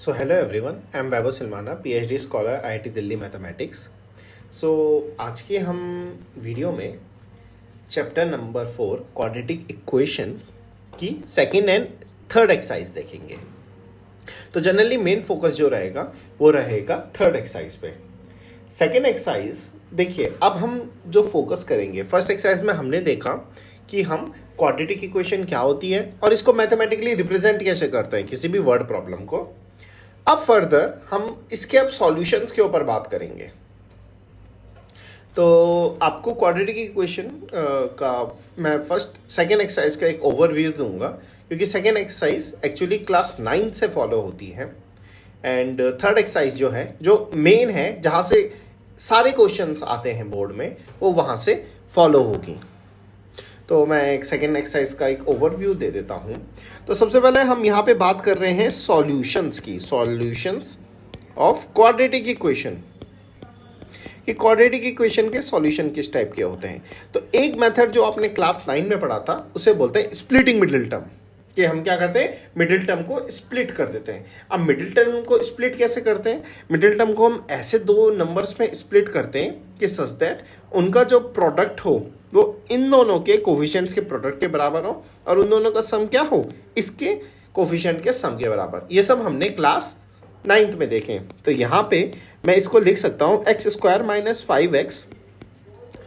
So hello everyone, I am Vaibhav Silmana, PhD scholar IIT Delhi mathematics. So आज के हम video में chapter number 4 quadratic equation की second and third exercise देखेंगे। तो जनरली मेन फोकस जो रहेगा वो रहेगा थर्ड एक्सरसाइज पे। सेकेंड एक्सरसाइज देखिए, अब हम जो फोकस करेंगे, फर्स्ट एक्सरसाइज में हमने देखा कि हम क्वाड्रेटिक इक्वेशन क्या होती है और इसको मैथमेटिकली रिप्रेजेंट कैसे करते हैं किसी भी वर्ड प्रॉब्लम को। अब फर्दर हम इसके अब सॉल्यूशंस के ऊपर बात करेंगे। तो आपको क्वाड्रेटिक इक्वेशन का मैं फर्स्ट सेकेंड एक्सरसाइज का एक ओवरव्यू दूंगा, क्योंकि सेकेंड एक्सरसाइज एक्चुअली क्लास 9 से फॉलो होती है एंड थर्ड एक्सरसाइज जो है, जो मेन है, जहाँ से सारे क्वेश्चंस आते हैं बोर्ड में, वो वहाँ से फॉलो होगी। तो मैं एक सेकेंड एक्सरसाइज का एक ओवरव्यू दे देता हूँ। तो सबसे पहले हम यहाँ पे बात कर रहे हैं सॉल्यूशंस की, सॉल्यूशंस ऑफ क्वाड्रेटिक इक्वेशन, कि क्वाड्रेटिक इक्वेशन के सॉल्यूशन किस टाइप के होते हैं। तो एक मेथड जो आपने क्लास 9 में पढ़ा था उसे बोलते हैं स्प्लिटिंग मिडिल टर्म, कि हम क्या करते हैं, मिडिल टर्म को स्प्लिट कर देते हैं। अब मिडिल टर्म को स्प्लिट कैसे करते हैं? मिडिल टर्म को हम ऐसे दो नंबर्स में स्प्लिट करते हैं कि सच दैट उनका जो प्रोडक्ट हो वो इन दोनों के कोफिशिएंट्स के प्रोडक्ट के बराबर हो और उन दोनों का सम क्या हो, इसके कोफिशिएंट के सम के बराबर। ये सब हमने क्लास 9th में देखें। तो यहाँ पे मैं इसको लिख सकता हूँ x² - 5x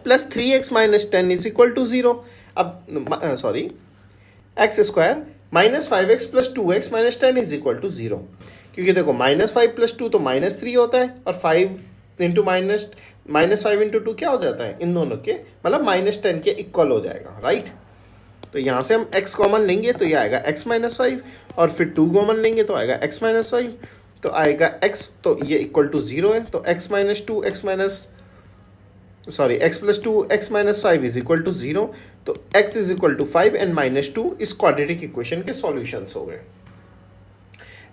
+ 3x - 10 = 0। अब सॉरी, x² - 5x + 2x - 10 = 0, क्योंकि देखो -5 + 2 तो -3 होता है और 5 × -5 × 2 क्या हो जाता है, इन दोनों के मतलब -10 के इक्वल हो जाएगा, राइट। तो यहाँ से हम x कॉमन लेंगे तो ये आएगा x - 5 और फिर 2 कॉमन लेंगे तो आएगा x - 5, तो आएगा x, तो ये इक्वल टू 0 है। तो x + 2 x + 2 x - 5 = 0। तो x = 5 एंड -2 इस क्वाड्रेटिक इक्वेशन के सॉल्यूशंस हो गए।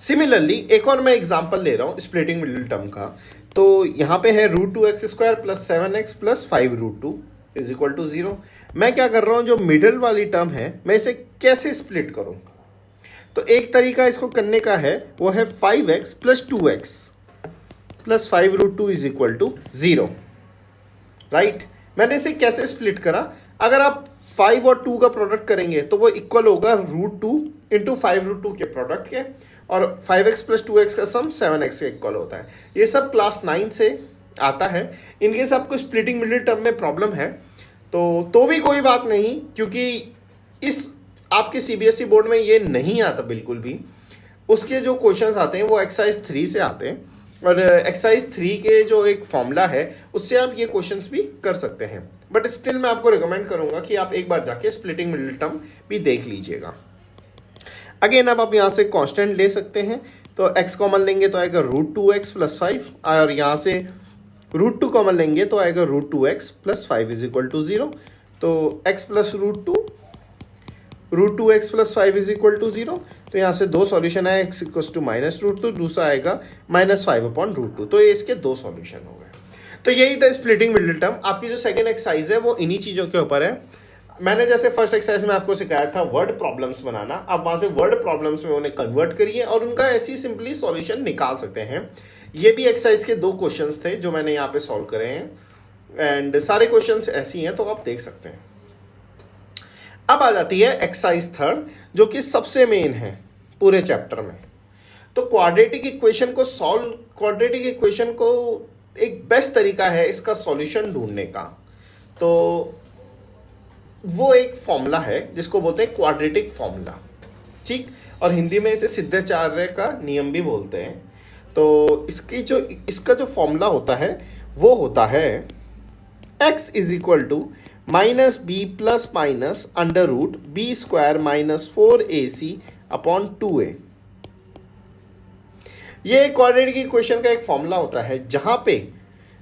सिमिलरली एक और मैं एग्जांपल ले रहा हूँ स्प्लिटिंग मिडिल टर्म का। तो यहाँ पे है √2x² + 7x + 5√2 = 0। मैं क्या कर रहा हूँ, जो मिडिल वाली टर्म है मैं इसे कैसे स्प्लिट करूँ। तो एक तरीका इसको करने का है, वो है 5x + 2x + 5√2 = 0, राइट। मैंने इसे कैसे स्प्लिट करा, अगर आप 5 और 2 का प्रोडक्ट करेंगे तो वो इक्वल होगा √2 × 5√2 के प्रोडक्ट के, और 5x + 2x का सम 7x के इक्वल होता है। ये सब क्लास 9 से आता है। इनकेस आपको स्प्लिटिंग मिडिल टर्म में प्रॉब्लम है तो भी कोई बात नहीं, क्योंकि इस आपके CBSE बोर्ड में ये नहीं आता बिल्कुल भी। उसके जो क्वेश्चंस आते हैं वो एक्सरसाइज 3 से आते हैं, और एक्सरसाइज 3 के जो एक फॉर्मूला है उससे आप ये क्वेश्चंस भी कर सकते हैं। बट स्टिल मैं आपको रिकमेंड करूंगा कि आप एक बार जाके स्प्लिटिंग मिडिल टर्म भी देख लीजिएगा। अगेन अब आप यहाँ से कांस्टेंट ले सकते हैं। तो x कॉमन लेंगे तो आएगा √2x + 5, और यहाँ से √2 कॉमन लेंगे तो आएगा √2x + 5 = 0। तो x + √2 √2x + 5 = 0। तो यहाँ से दो सॉल्यूशन है, x = -√2, दूसरा आएगा -5/√2। तो ये इसके दो सॉल्यूशन हो गए। तो यही था स्प्लिटिंग मिडिल टर्म। आपकी जो सेकेंड एक्सरसाइज है वो इन्हीं चीज़ों के ऊपर है। मैंने जैसे फर्स्ट एक्सरसाइज में आपको सिखाया था वर्ड प्रॉब्लम्स बनाना, आप वहाँ से वर्ड प्रॉब्लम्स में उन्हें कन्वर्ट करिए और उनका ऐसी सिंपली सॉल्यूशन निकाल सकते हैं। ये भी एक्सरसाइज के 2 क्वेश्चंस थे जो मैंने यहाँ पे सॉल्व करे हैं, एंड सारे क्वेश्चंस ऐसी हैं तो आप देख सकते हैं। अब आ जाती है एक्सरसाइज 3, जो कि सबसे मेन है पूरे चैप्टर में। तो क्वाड्रेटिक इक्वेशन को एक बेस्ट तरीका है इसका सॉल्यूशन ढूंढने का। तो वो एक फॉर्मूला है जिसको बोलते हैं क्वाड्रेटिक फॉर्मूला, ठीक, और हिंदी में इसे सिद्धाचार्य का नियम भी बोलते हैं। तो इसका जो फॉर्मूला होता है वो होता है x = -b ± √b² - 4ac/2a। ये क्वाड्रेटिक इक्वेशन का एक फॉर्मूला होता है जहां पे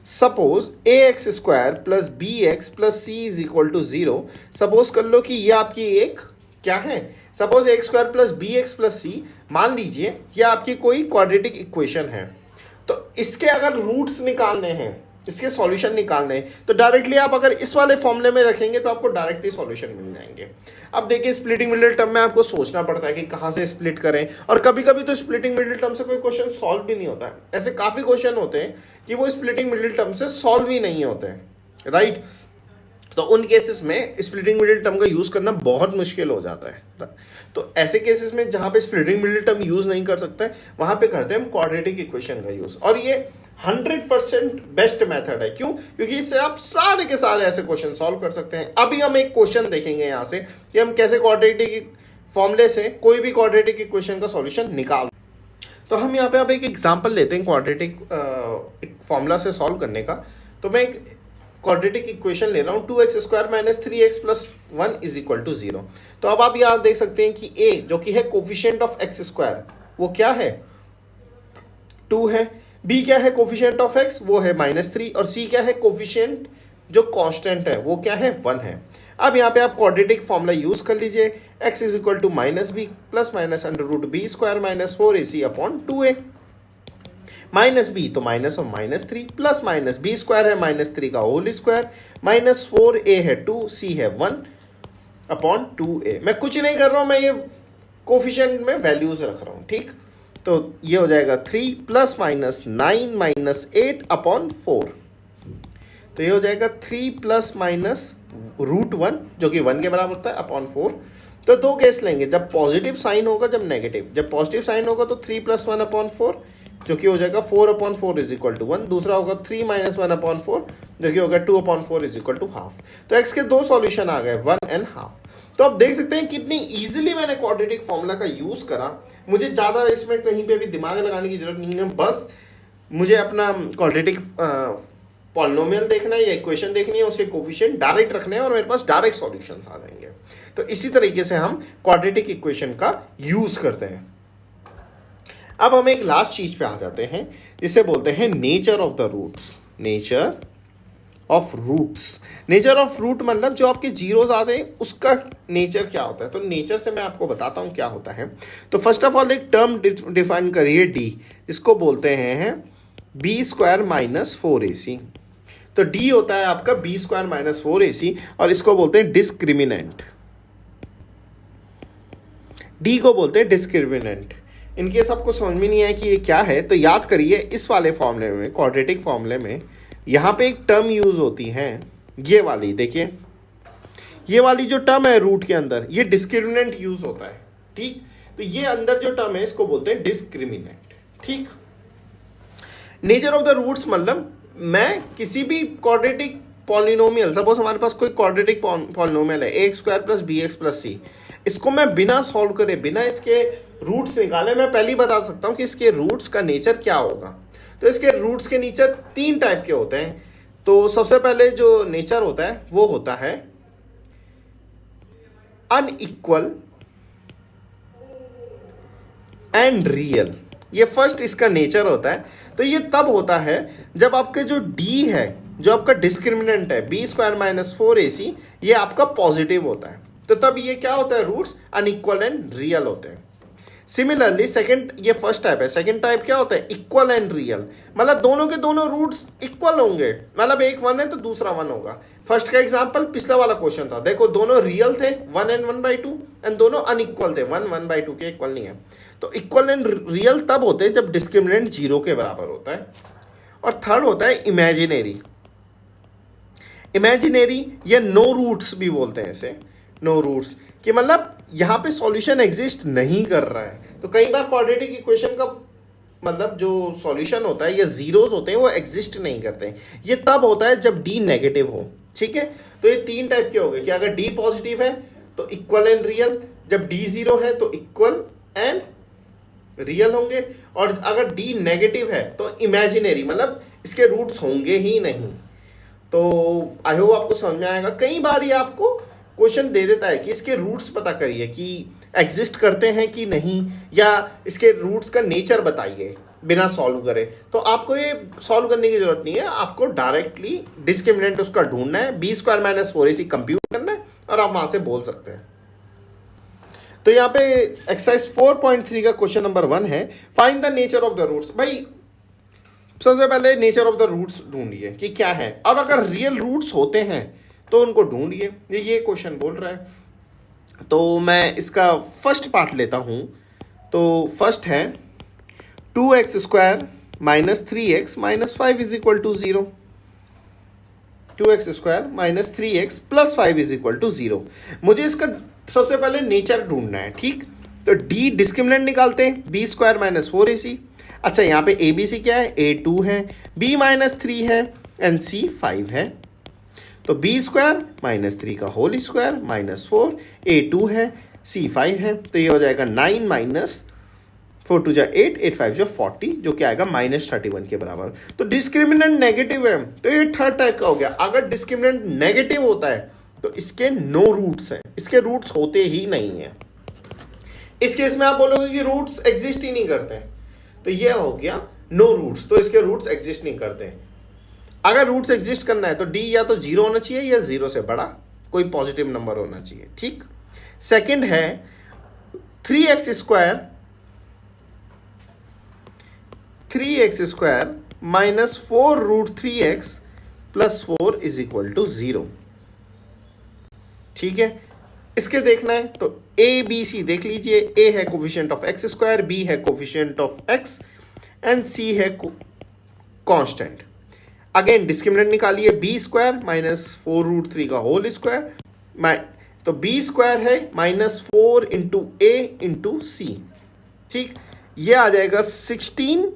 suppose ax² + bx + c = 0। Suppose कर लो कि ये आपकी एक क्या है, सपोज ax² + bx + c, मान लीजिए ये आपकी कोई क्वाड्रेटिक इक्वेशन है। तो इसके अगर रूट्स निकालने हैं इसके सॉल्यूशन निकालने हैं, तो डायरेक्टली आप अगर इस वाले फॉर्मूले में रखेंगे तो आपको डायरेक्टली सॉल्यूशन मिल जाएंगे। अब देखिए स्प्लिटिंग मिडिल टर्म में आपको सोचना पड़ता है कि कहाँ से स्प्लिट करें, और कभी कभी तो स्प्लिटिंग मिडिल टर्म से कोई क्वेश्चन सॉल्व भी नहीं होता है। ऐसे काफ़ी क्वेश्चन होते हैं कि वो स्प्लिटिंग मिडिल टर्म से सॉल्व ही नहीं होते हैं, राइट। तो उन केसेस में स्प्लिटिंग मिडिल टर्म का यूज करना बहुत मुश्किल हो जाता है। तो ऐसे केसेस में जहां पे स्प्लिटिंग मिडिल टर्म यूज नहीं कर सकते, वहां पे करते हैं हम क्वाड्रेटिक इक्वेशन का यूज, और ये 100% बेस्ट मेथड है। क्यों? क्योंकि इससे आप सारे के सारे ऐसे क्वेश्चन सॉल्व कर सकते हैं। अभी हम एक क्वेश्चन देखेंगे यहां से कि हम कैसे क्वाड्रेटिक फॉर्मूले से कोई भी क्वाड्रेटिक इक्वेशन का सॉल्यूशन निकाल। तो हम यहाँ पे अब एक एग्जांपल लेते हैं क्वाड्रेटिक फॉर्मूला से सॉल्व करने का। तो मैं एक क्वाड्रेटिक इक्वेशन ले रहा हूँ 2x² - 3x + 1 = 0। तो अब आप यहाँ देख सकते हैं कि a जो कि है कोफिशिएंट ऑफ x² वो क्या है, 2 है। b क्या है कोफिशिएंट ऑफ x, वो है -3। और c क्या है कोफिशिएंट जो कांस्टेंट है, वो क्या है, 1 है। अब यहाँ पे आप क्वाड्रेटिक फॉर्मूला यूज कर लीजिए, x = -b + -√b² - 4ac/2a। -b तो माइनस और -3 प्लस -b² है -3 का होल स्क्वायर, -4a है 2, c है 1/2a। मैं कुछ नहीं कर रहा हूं, मैं ये कोफिशिएंट में वैल्यूज रख रहा हूं, ठीक। तो ये हो जाएगा 3 + -9 - 8/4। तो ये हो जाएगा 3 ± √1 जो कि 1 के बराबर होता है /4। तो दो केस लेंगे, जब पॉजिटिव साइन होगा, जब नेगेटिव। जब पॉजिटिव साइन होगा तो 3 + 1/4 जो कि हो जाएगा 4/4 = 1। दूसरा होगा 3 - 1/4 जो कि होगा 2/4 = हाफ। तो x के दो सॉल्यूशन आ गए, 1 और हाफ। तो आप देख सकते हैं कितनी इजीली मैंने क्वाड्रेटिक फॉर्मूला का यूज करा। मुझे ज़्यादा इसमें कहीं पे भी दिमाग लगाने की जरूरत नहीं है, बस मुझे अपना क्वाड्रेटिक पॉलिनोमियल देखना है या इक्वेशन देखनी है, उसके कोफिशिएंट डायरेक्ट रखने हैं और मेरे पास डायरेक्ट सॉल्यूशंस आ जाएंगे। तो इसी तरीके से हम क्वाड्रेटिक इक्वेशन का यूज करते हैं। अब हम एक लास्ट चीज पे आ जाते हैं जिसे बोलते हैं nature of the roots. Nature of roots, nature of root मतलब जो आपके जीरोस आते हैं उसका नेचर क्या होता है। तो नेचर से मैं आपको बताता हूं क्या होता है। तो फर्स्ट ऑफ ऑल एक टर्म डिफाइन करिए डी, इसको बोलते हैं b² - 4ac। तो डी होता है आपका b² - 4ac और इसको बोलते हैं डिस्क्रिमिनेंट। डी को बोलते हैं डिस्क्रिमिनेंट। इनके सबको समझ में नहीं आया कि ये क्या है, तो याद करिए इस वाले फॉर्मूले में, क्वाड्रेटिक फॉर्मूले में यहाँ पे एक टर्म यूज होती है, ये वाली देखिए, ये वाली जो टर्म है रूट के अंदर, ये डिस्क्रिमिनेंट यूज होता है, ठीक। तो ये अंदर जो टर्म है इसको बोलते हैं डिस्क्रिमिनेंट, ठीक। नेचर ऑफ द रूट्स मतलब मैं किसी भी क्वाड्रेटिक पॉलिनोमियल, सपोज हमारे पास कोई क्वाड्रेटिक पॉलिनोमियल है a² + bx + c, इसको मैं बिना सॉल्व करे, बिना इसके रूट्स निकाले मैं पहले ही बता सकता हूं कि इसके रूट्स का नेचर क्या होगा। तो इसके रूट्स के नेचर 3 टाइप के होते हैं। तो सबसे पहले जो नेचर होता है वो होता है अनइक्वल एंड रियल। ये फर्स्ट इसका नेचर होता है। तो ये तब होता है जब आपके जो डी है, जो आपका डिस्क्रिमिनेंट है b² - 4ac, ये आपका पॉजिटिव होता है। तो तब ये क्या होता है, रूट्स अनइक्वल एंड रियल होते हैं। सिमिलरली सेकंड, ये फर्स्ट टाइप है, सेकंड टाइप क्या होता है, इक्वल एंड रियल, मतलब दोनों के दोनों रूट्स इक्वल होंगे, मतलब एक 1 है तो दूसरा 1 होगा। फर्स्ट का एग्जांपल पिछला वाला क्वेश्चन था, देखो दोनों रियल थे 1 और 1/2 एंड दोनों अनइक्वल थे, 1 1/2 के इक्वल नहीं है। तो इक्वल एंड रियल तब होते हैं जब डिस्क्रिमिनेंट 0 के बराबर होता है। और थर्ड होता है इमेजिनरी। इमेजिनरी या नो रूट्स भी बोलते हैं इसे, नो रूट्स, कि मतलब यहाँ पे सॉल्यूशन एग्जिस्ट नहीं कर रहा है। तो कई बार क्वाड्रेटिक इक्वेशन का मतलब जो सॉल्यूशन होता है या जीरोस होते हैं वो एग्जिस्ट नहीं करते। ये तब होता है जब डी नेगेटिव हो, ठीक है। तो ये 3 टाइप के हो गए कि अगर डी पॉजिटिव है तो इक्वल एंड रियल, जब डी 0 है तो इक्वल एंड रियल होंगे, और अगर डी नेगेटिव है तो इमेजिनरी, मतलब इसके रूट्स होंगे ही नहीं। तो आई होप आपको समझ में आएगा। कई बार ये आपको क्वेश्चन दे देता है कि इसके रूट्स पता करिए कि एग्जिस्ट करते हैं कि नहीं, या इसके रूट्स का नेचर बताइए बिना सॉल्व करे। तो आपको ये सॉल्व करने की जरूरत नहीं है, आपको डायरेक्टली डिस्क्रिमिनेंट उसका ढूंढना है, b² - 4ac कंप्यूट करना है और आप वहां से बोल सकते हैं। तो यहाँ पे एक्सरसाइज 4.3 का क्वेश्चन नंबर 1 है, find the nature of the roots. भाई सबसे पहले नेचर ऑफ द रूट्स ढूंढिए कि क्या है। अब अगर रियल रूट्स होते हैं तो उनको ढूंढिए, ये क्वेश्चन बोल रहा है। तो मैं इसका फर्स्ट पार्ट लेता हूं। तो फर्स्ट है 2x² minus 3x minus 5 is equal to 0। 2x² minus 3x plus 5 is equal to 0। मुझे इसका सबसे पहले नेचर ढूंढना है, ठीक। तो d डिस्क्रिमिनेंट निकालते हैं, b² माइनस 4ac। अच्छा, यहाँ पे ए बी सी क्या है, a2 है, b माइनस 3 है एंड c 5 है। तो b² माइनस 3 का होल स्क्वायर माइनस 4, a2 है, c 5 है। तो ये हो जाएगा 9 माइनस 4 2 जा 8, 8 5 जा 40, जो कि आएगा माइनस 31 के बराबर। तो डिस्क्रिमिनेंट नेगेटिव है, तो ये थर्ड टाइप का हो गया। अगर डिस्क्रिमिनेंट नेगेटिव होता है तो इसके नो रूट्स हैं, इसके रूट्स होते ही नहीं है। इस केस में आप बोलोगे कि रूट्स एग्जिस्ट ही नहीं करते हैं, तो ये हो गया नो रूट्स, तो इसके रूट्स एग्जिस्ट नहीं करते। अगर रूट्स एग्जिस्ट करना है तो डी या तो 0 होना चाहिए या 0 से बड़ा कोई पॉजिटिव नंबर होना चाहिए, ठीक। सेकंड है 3x² minus 4 root 3x plus 4 is equal to 0, ठीक है। इसके देखना है तो ए बी सी देख लीजिए। ए है कोफिशिएंट ऑफ x², बी है कोफिशिएंट ऑफ x एंड सी है कांस्टेंट। अगेन डिस्क्रिमिनेंट निकालिए, b² माइनस 4 रूट 3 का होल स्क्वायर। तो b² है माइनस 4 इंटू ए इंटू सी, ठीक। ये आ जाएगा 16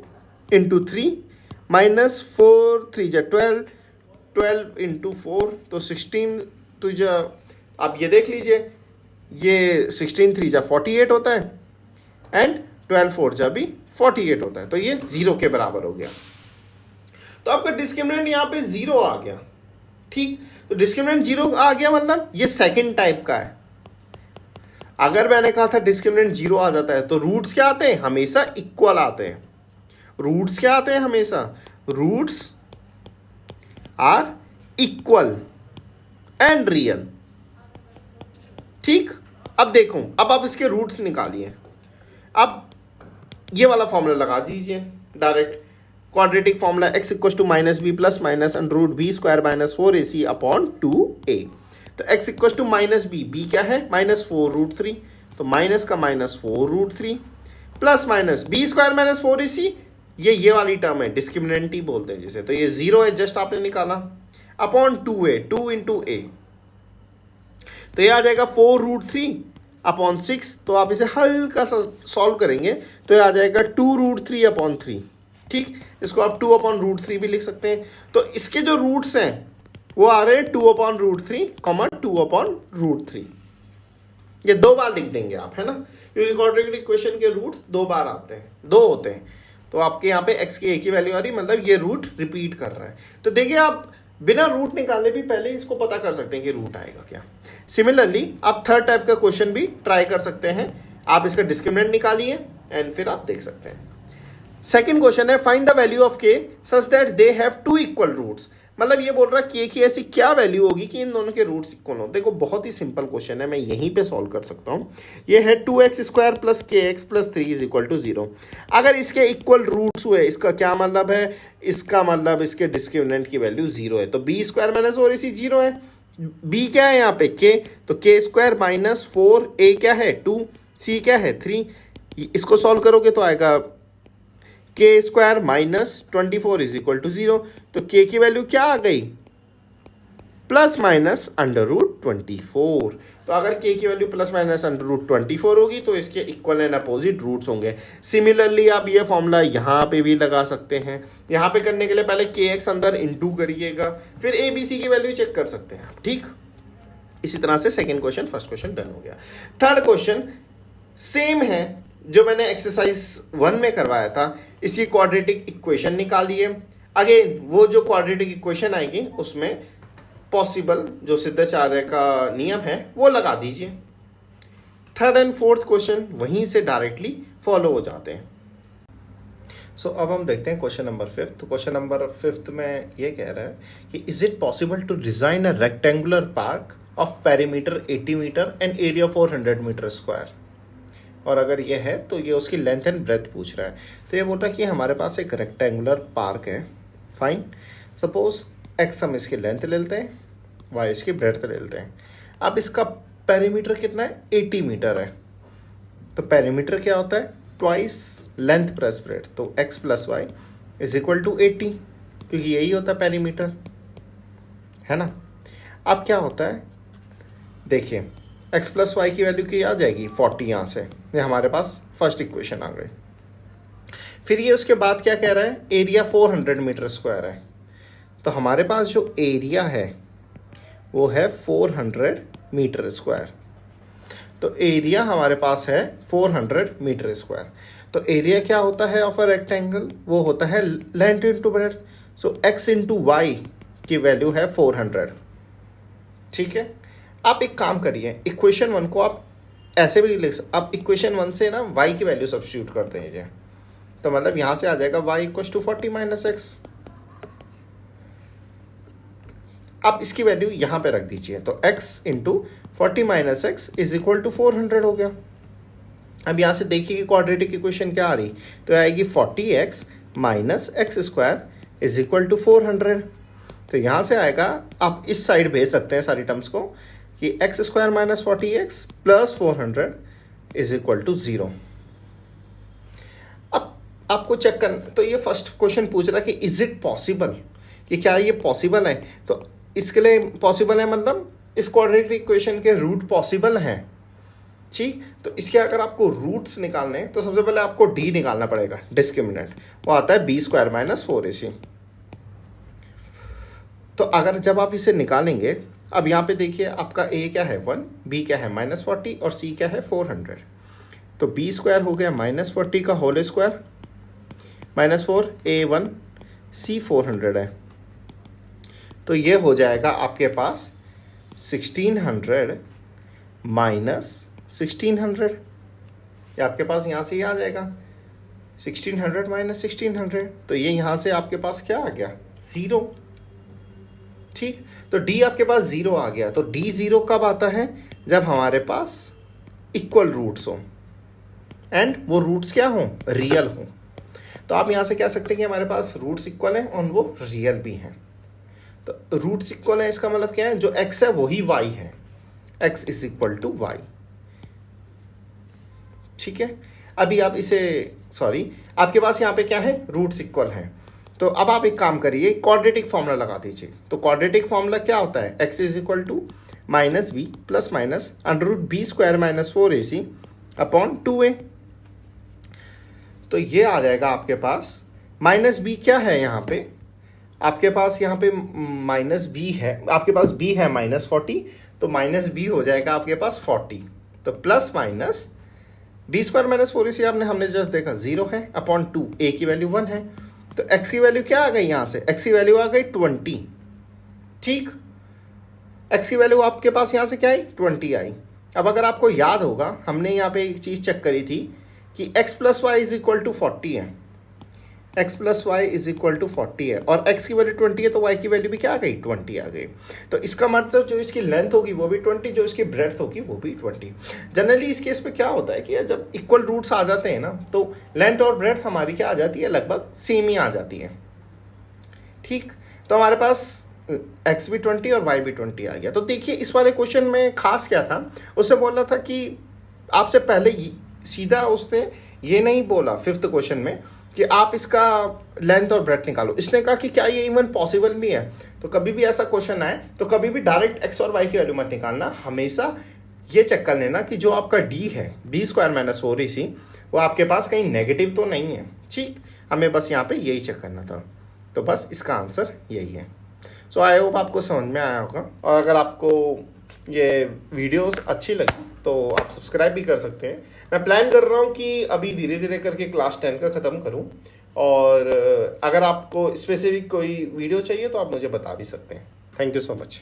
इंटू 3 माइनस 4 3 जा 12, 12 इंटू 4, तो 16 तो जा, आप ये देख लीजिए, ये 16 3 जा 48 होता है एंड 12 4 जा भी 48 होता है। तो ये 0 के बराबर हो गया। तो आपका डिस्क्रिमिनेंट यहाँ पे 0 आ गया, ठीक। तो डिस्क्रिमिनेंट 0 आ गया मतलब ये सेकंड टाइप का है। अगर मैंने कहा था डिस्क्रिमिनेंट 0 आ जाता है तो रूट्स क्या आते हैं, हमेशा इक्वल आते हैं। रूट्स क्या आते हैं हमेशा, roots are equal and real, ठीक। अब देखो, अब आप इसके रूट्स निकालिए। अब ये वाला फॉर्मूला लगा दीजिए direct, quadratic formula x equal to minus b plus minus under root b² minus 4ac upon 2a। तो x equal to minus b क्या है, माइनस 4 रूट 3, तो माइनस का minus 4 root 3 plus minus b² minus 4ac, ये वाली term है, discriminant ही बोलते हैं जिसे। तो ये 0 है, जस्ट आपने निकाला, अपॉन 2a, 2 इंटू a। तो ये आ जाएगा 4 रूट 3 अपॉन 6। तो आप इसे हल्का सा सॉल्व करेंगे तो ये आ जाएगा 2 रूट 3 अपॉन 3, ठीक। इसको आप 2 अपॉन रूट 3 भी लिख सकते हैं। तो इसके जो रूट्स हैं वो आ रहे हैं 2 upon root 3 comma 2 upon root 3। ये 2 बार लिख देंगे आप, है ना, क्योंकि क्वाड्रेटिक इक्वेशन के रूट्स 2 बार आते हैं, 2 होते हैं। तो आपके यहाँ पे x की एक ही वैल्यू आ रही, मतलब ये रूट रिपीट कर रहा है। तो देखिए, आप बिना रूट निकाले भी पहले इसको पता कर सकते हैं कि रूट आएगा क्या। सिमिलरली आप थर्ड टाइप का क्वेश्चन भी ट्राई कर सकते हैं। आप इसका डिस्क्रिमिनेंट निकालिए एंड फिर आप देख सकते हैं। सेकंड क्वेश्चन है find the value of k such that they have 2 equal roots. मतलब ये बोल रहा है k की ऐसी क्या वैल्यू होगी कि इन दोनों के रूट्स इक्वल हो। देखो, बहुत ही सिंपल क्वेश्चन है, मैं यहीं पे सॉल्व कर सकता हूँ। ये है 2x² plus kx plus 3 is equal to 0। अगर इसके इक्वल रूट्स हुए, इसका क्या मतलब है, इसका मतलब इसके डिस्क्रिमिनेंट की वैल्यू 0 है। तो b² माइनस 4ac 0 है, b क्या है यहाँ पे k, तो k² माइनस 4, a क्या है 2, c क्या है 3। इसको सॉल्व करोगे तो आएगा k² minus 24 is equal to 0। तो k की वैल्यू क्या आ गई, प्लस माइनस अंडर रूट 24। तो अगर k की value plus minus under root 24 होगी तो इसके इक्वल एंड अपोजिट रूट्स होंगे। सिमिलरली आप ये फॉर्मूला यहाँ पे भी लगा सकते हैं। यहाँ पे करने के लिए पहले kx अंदर इंटू करिएगा, फिर a b c की वैल्यू चेक कर सकते हैं आप, ठीक। इसी तरह से second question, first question done हो गया। थर्ड क्वेश्चन सेम है जो मैंने एक्सरसाइज 1 में करवाया था। इसकी क्वाड्रेटिक इक्वेशन निकालिए। अगेन वो जो क्वाड्रेटिक इक्वेशन आएगी उसमें पॉसिबल जो सिद्धाचार्य का नियम है वो लगा दीजिए। थर्ड एंड फोर्थ क्वेश्चन वहीं से डायरेक्टली फॉलो हो जाते हैं। सो अब हम देखते हैं क्वेश्चन नंबर 5। तो क्वेश्चन नंबर 5 में ये कह रहा है कि is it possible to design a rectangular park of perimeter 80 metre and area 400 metre square और अगर ये है तो ये उसकी लेंथ एंड ब्रेथ पूछ रहा है। तो ये बोल रहा है कि हमारे पास एक रेक्टेंगुलर पार्क है, फाइन। सपोज एक्स हम इसकी लेंथ ले लेते हैं, वाई इसकी ब्रेथ ले लेते हैं। अब इसका पेरीमीटर कितना है, 80 मीटर है। तो पेरीमीटर क्या होता है, ट्वाइस लेंथ प्लस ब्रेथ, तो x plus y is equal to 80, क्योंकि यही होता है पेरीमीटर, है ना। अब क्या होता है, देखिए x प्लस वाई की वैल्यू की आ जाएगी 40, यहाँ से ये हमारे पास फर्स्ट इक्वेशन आ गई। फिर ये उसके बाद क्या कह रहा है, एरिया 400 मीटर स्क्वायर है। तो हमारे पास जो एरिया है वो है 400 मीटर स्क्वायर। तो एरिया हमारे पास है 400 मीटर स्क्वायर। तो एरिया क्या होता है ऑफ अ रेक्टेंगल, वो होता है लेंथ इंटू ब्रेड्थ। सो x इंटू वाई की वैल्यू है 400, ठीक है। आप एक काम करिए, इक्वेशन 1 को आप ऐसे भी लिख सकते, आप इक्वेशन 1 से ना y की वैल्यू सब्स्टिट्यूट कर दीजिए। तो मतलब यहां से आ जाएगा y equal to 40 minus x. आप इसकी वैल्यू यहां पे रख दीजिए, तो x into 40 minus x is equal to 400 हो गया। अब यहां से देखिए कि क्वाड्रेटिक इक्वेशन क्या आ रही, तो आएगी 40x minus x square is equal to 400। तो यहां से आएगा, आप इस साइड भेज सकते हैं सारी टर्म्स को, कि x square minus 40x plus 400 is equal to 0। अब आपको चेक करना, तो ये फर्स्ट क्वेश्चन पूछ रहा है कि इज इट पॉसिबल, कि क्या ये पॉसिबल है। तो इसके लिए पॉसिबल है मतलब इस क्वाड्रेटिक इक्वेशन के रूट पॉसिबल हैं, ठीक। तो इसके अगर आपको रूट्स निकालने हैं तो सबसे पहले आपको डी निकालना पड़ेगा, डिस्क्रिमिनेंट, वो आता है बी स्क्वायर माइनस 4ac। तो अगर जब आप इसे निकालेंगे, अब यहाँ पे देखिए आपका ए क्या है 1, बी क्या है -40 और सी क्या है 400। तो बी स्क्वायर हो गया -40 का होल स्क्वायर -4, A1 C 400 है। तो ये हो जाएगा आपके पास 1600 माइनस 1600, ये आपके पास यहाँ से ही आ जाएगा 1600 माइनस 1600। तो ये यहाँ से आपके पास क्या आ गया, 0, ठीक। तो d आपके पास 0 आ गया। तो d 0 कब आता है, जब हमारे पास इक्वल रूट्स हो एंड वो रूट्स क्या हो, रियल हो। तो आप यहां से कह सकते हैं कि हमारे पास रूट्स इक्वल हैं और वो रियल भी हैं। तो रूट्स इक्वल है इसका मतलब क्या है, जो x है वही y है, x is equal to y, ठीक है। अभी आप इसे, सॉरी, आपके पास यहाँ पे क्या है, रूट्स इक्वल हैं। तो अब आप एक काम करिए, क्वाड्रेटिक फॉर्मूला लगा दीजिए। तो क्वाड्रेटिक फॉर्मूला क्या होता है, x is equal to minus b plus minus under root b square minus 4ac upon 2a। तो ये आ जाएगा आपके पास, माइनस बी क्या है यहाँ पे, आपके पास यहाँ पे माइनस बी है, आपके पास बी है -40, तो माइनस बी हो जाएगा आपके पास 40। तो plus minus b square minus 4ac आपने हमने जस्ट देखा 0 है अपॉन 2, a की वैल्यू 1 है। तो x की वैल्यू क्या आ गई, यहां से x की वैल्यू आ गई 20, ठीक। x की वैल्यू आपके पास यहां से क्या आई, 20 आई। अब अगर आपको याद होगा, हमने यहाँ पे एक चीज चेक करी थी कि x plus y is equal to 40 है, x plus y is equal to 40 है, और x की वैल्यू 20 है, तो y की वैल्यू भी क्या आ गई, 20 आ गई। तो इसका मतलब जो इसकी लेंथ होगी वो भी 20, जो इसकी ब्रेड्थ होगी वो भी 20। जनरली इस केस पे क्या होता है कि जब इक्वल रूट्स आ जाते हैं ना, तो लेंथ और ब्रेड्थ हमारी क्या आ जाती है, लगभग सेम ही आ जाती है, ठीक। तो हमारे पास x भी 20 और y भी 20 आ गया। तो देखिए इस वाले क्वेश्चन में खास क्या था, उससे बोल रहा था कि आपसे पहले सीधा उसने ये नहीं बोला फिफ्थ क्वेश्चन में कि आप इसका लेंथ और ब्रेड्थ निकालो, इसने कहा कि क्या ये इवन पॉसिबल भी है। तो कभी भी ऐसा क्वेश्चन आए तो कभी भी डायरेक्ट x और y की वैल्यू मत निकालना, हमेशा ये चेक कर लेना कि जो आपका d है बी स्क्वायर माइनस 4ac, वो आपके पास कहीं नेगेटिव तो नहीं है, ठीक। हमें बस यहाँ पे यही चेक करना था। तो बस इसका आंसर यही है। सो आई होप आपको समझ में आया होगा, और अगर आपको ये वीडियोस अच्छी लगी तो आप सब्सक्राइब भी कर सकते हैं। मैं प्लान कर रहा हूँ कि अभी धीरे धीरे करके क्लास 10 का ख़त्म करूँ, और अगर आपको स्पेसिफिक कोई वीडियो चाहिए तो आप मुझे बता भी सकते हैं। Thank you so much.